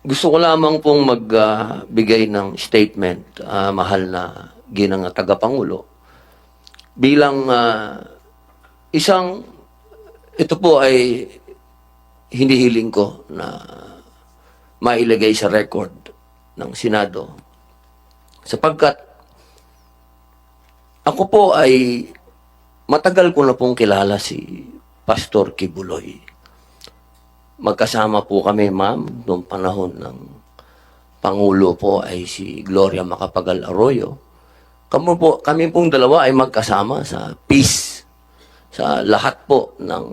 Gusto ko lamang pong magbigay ng statement, mahal na ginang tagapangulo, bilang isang, ito po ay hinihiling ko na mailagay sa record ng Senado, sapagkat ako po ay matagal ko na pong kilala si Pastor Kibuloy. Magkasama po kami, ma'am, noong panahon ng Pangulo po ay si Gloria Macapagal Arroyo. Kami pong dalawa ay magkasama sa peace, sa lahat po ng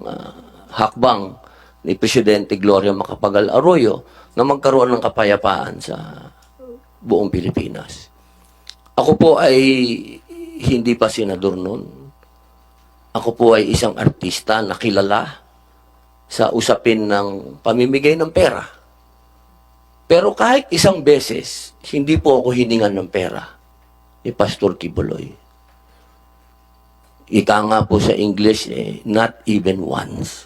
hakbang ni Presidente Gloria Macapagal Arroyo na magkaroon ng kapayapaan sa buong Pilipinas. Ako po ay hindi pa senador noon. Ako po ay isang artista na kilala sa usapin ng pamimigay ng pera. Pero kahit isang beses, hindi po ako hiningan ng pera ni Pastor Kibuloy. Ika nga po sa English, not even once.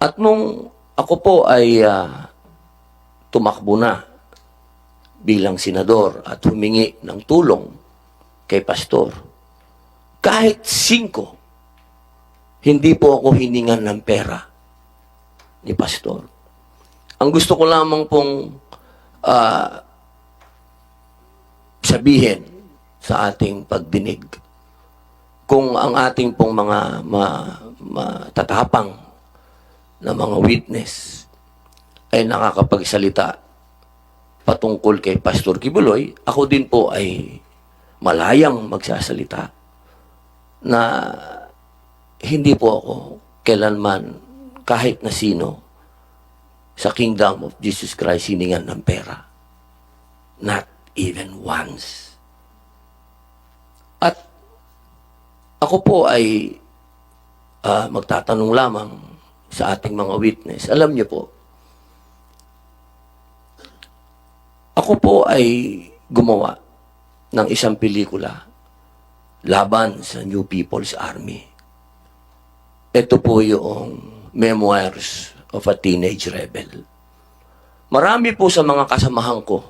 At nung ako po ay tumakbo na bilang senador at humingi ng tulong kay Pastor, kahit 5, hindi po ako hiningan ng pera ni Pastor. Ang gusto ko lamang pong sabihin sa ating pagdinig, kung ang ating pong mga matatapang na mga witness ay nakakapagsalita patungkol kay Pastor Kibuloy, ako din po ay malayang magsasalita na hindi po ako kailanman kahit na sino sa Kingdom of Jesus Christ hiningan ng pera. Not even once. At ako po ay magtatanong lamang sa ating mga witness. Alam niyo po, ako po ay gumawa ng isang pelikula laban sa New People's Army. Ito po yung Memoirs of a Teenage Rebel. Marami po sa mga kasamahan ko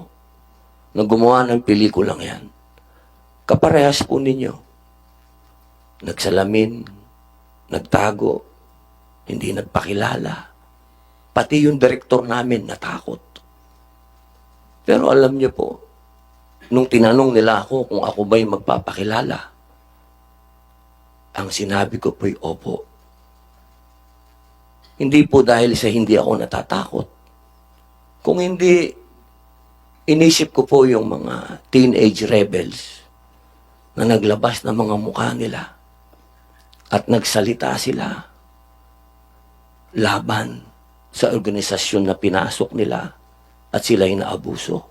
na gumawa ng pelikulang yan. Kaparehas po ninyo. Nagsalamin, nagtago, hindi nagpakilala. Pati yung direktor namin natakot. Pero alam niyo po, nung tinanong nila ako kung ako ba'y magpapakilala, ang sinabi ko po'y opo. Hindi po dahil sa hindi ako natatakot. Kung hindi, inisip ko po yung mga teenage rebels na naglabas ng mga mukha nila at nagsalita sila laban sa organisasyon na pinasok nila at sila'y naabuso.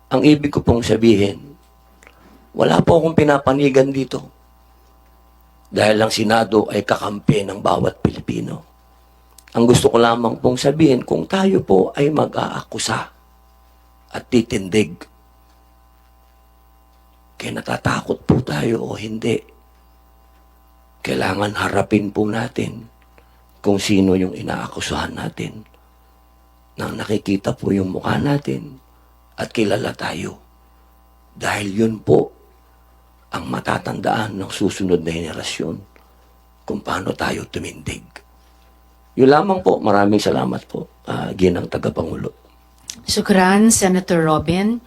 Ang ibig ko pong sabihin, wala po akong pinapanigan dito. Dahil ang Senado ay kakampi ng bawat Pilipino. Ang gusto ko lamang pong sabihin, kung tayo po ay mag-aakusa at titindig, kaya natatakot po tayo o hindi, kailangan harapin po natin kung sino yung inaakusahan natin. Nang nakikita po yung mukha natin at kilala tayo. Dahil yun po ang matatandaan ng susunod na henerasyon kung paano tayo tumindig. Yun lamang po. Maraming salamat po, ginang tagapangulo. Shukran, Senator Robin.